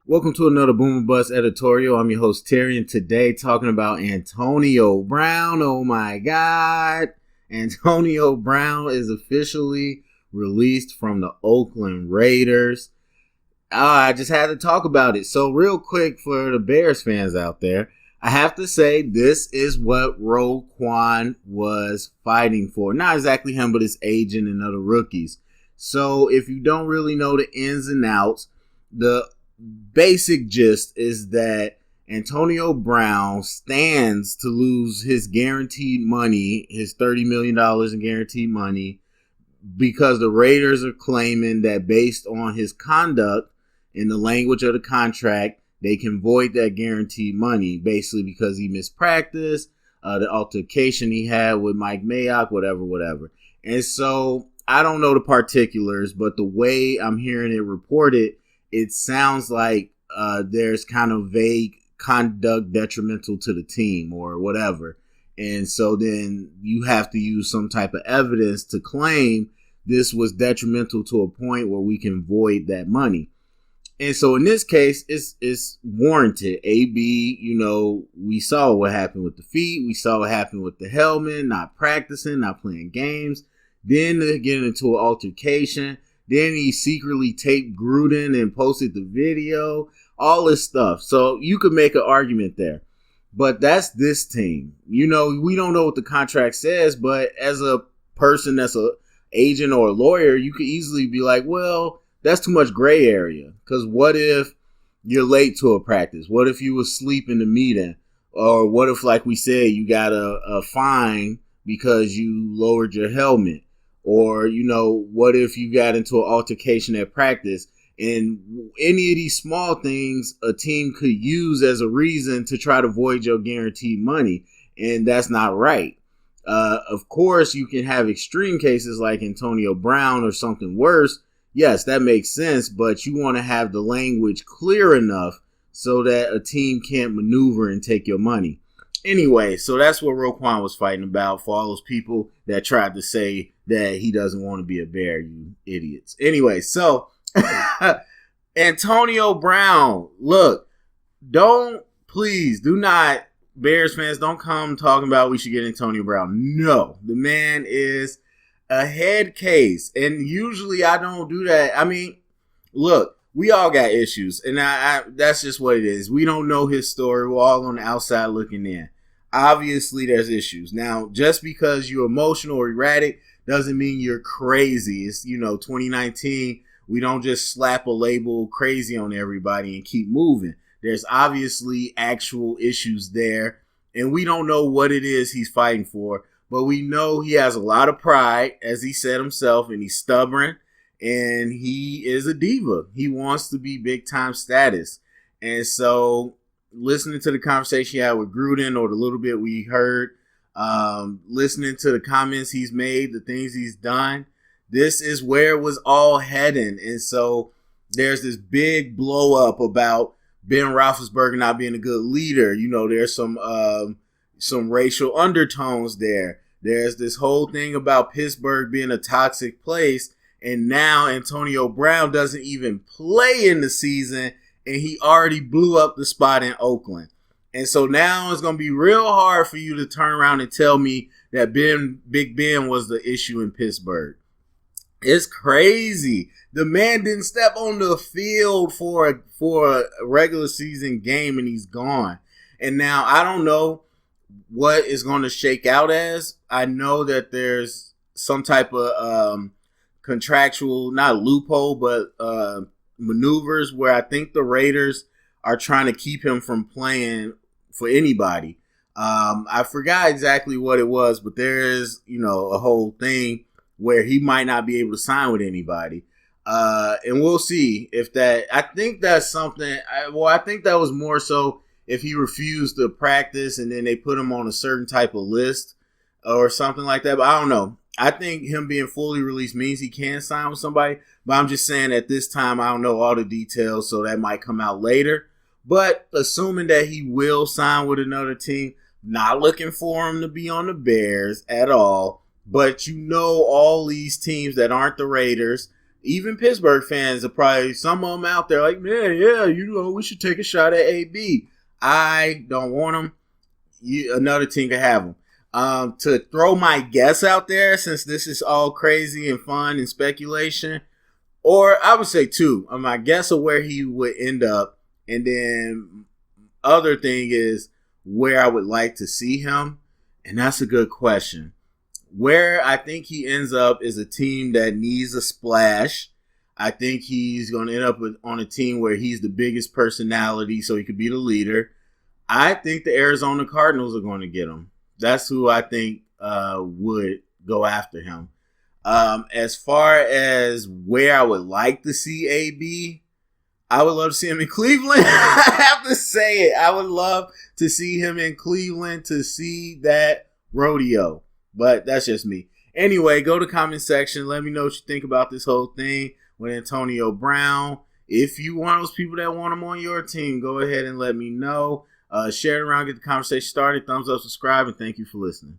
Welcome to another Boom and Bust Editorial. I'm your host, Terry, and today talking about Antonio Brown. Oh my God. Antonio Brown is officially released from the Oakland Raiders. I just had to talk about it. So real quick for the Bears fans out there, I have to say this is what Roquan was fighting for. Not exactly him, but his agent and other rookies. So if you don't really know the ins and outs, the basic gist is that Antonio Brown stands to lose his guaranteed money, his $30 million in guaranteed money, because the Raiders are claiming that based on his conduct in the language of the contract, they can void that guaranteed money, basically because he mispracticed, the altercation he had with Mike Mayock, whatever. And so I don't know the particulars, but the way I'm hearing it reported, it sounds like there's kind of vague conduct detrimental to the team or whatever. And so then you have to use some type of evidence to claim this was detrimental to a point where we can void that money. And so in this case, it's warranted. AB, we saw what happened with the feet. We saw what happened with the helmet, not practicing, not playing games. Then they get into an altercation. Then he secretly taped Gruden and posted the video, all this stuff. So you could make an argument there. But that's this team. We don't know what the contract says, but as a person that's an agent or a lawyer, you could easily be like, well, that's too much gray area. Because what if you're late to a practice? What if you were asleep in the meeting? Or what if, like we said, you got a fine because you lowered your helmet? Or, what if you got into an altercation at practice? And any of these small things a team could use as a reason to try to void your guaranteed money. And that's not right. Of course, you can have extreme cases like Antonio Brown or something worse. Yes, that makes sense. But you want to have the language clear enough so that a team can't maneuver and take your money. Anyway, so that's what Roquan was fighting about for all those people that tried to say that he doesn't want to be a Bear, you idiots. Anyway, so Antonio Brown, look, please do not, Bears fans, don't come talking about we should get Antonio Brown. No, the man is a head case. And usually I don't do that. I mean, look, we all got issues, and I that's just what it is. We don't know his story. We're all on the outside looking in. Obviously, there's issues. Now, just because you're emotional or erratic doesn't mean you're crazy. It's, 2019. We don't just slap a label crazy on everybody and keep moving. There's obviously actual issues there, and we don't know what it is he's fighting for, but we know he has a lot of pride, as he said himself, and he's stubborn. And he is a diva. He wants to be big time status. And so listening to the conversation he had with Gruden, or the little bit we heard, listening to the comments he's made, the things he's done, this is where it was all heading. And so there's this big blow up about Ben Roethlisberger not being a good leader. There's some racial undertones there. There's this whole thing about Pittsburgh being a toxic place. And now Antonio Brown doesn't even play in the season, and he already blew up the spot in Oakland. And so now it's going to be real hard for you to turn around and tell me that Big Ben was the issue in Pittsburgh. It's crazy. The man didn't step on the field for a regular season game, and he's gone. And now I don't know what is going to shake out as. I know that there's some type of contractual, not loophole, but maneuvers where I think the Raiders are trying to keep him from playing for anybody. I forgot exactly what it was, but there is, a whole thing where he might not be able to sign with anybody. And we'll see if that, I think that's something, I think that was more so if he refused to practice and then they put him on a certain type of list or something like that. But I don't know. I think him being fully released means he can sign with somebody. But I'm just saying at this time, I don't know all the details, so that might come out later. But assuming that he will sign with another team, not looking for him to be on the Bears at all. But all these teams that aren't the Raiders, even Pittsburgh fans are probably, some of them out there like, man, yeah, we should take a shot at AB. I don't want him. Another team can have him. To throw my guess out there, since this is all crazy and fun and speculation, or I would say two. My guess of where he would end up, and then other thing is where I would like to see him, and that's a good question. Where I think he ends up is a team that needs a splash. I think he's going to end up on a team where he's the biggest personality, so he could be the leader. I think the Arizona Cardinals are going to get him. That's who I think would go after him. As far as where I would like to see AB, I would love to see him in Cleveland. I have to say it. I would love to see him in Cleveland to see that rodeo. But that's just me. Anyway, go to the comment section. Let me know what you think about this whole thing with Antonio Brown. If you one of those people that want him on your team, go ahead and let me know. Share it around, get the conversation started. Thumbs up, subscribe, and thank you for listening.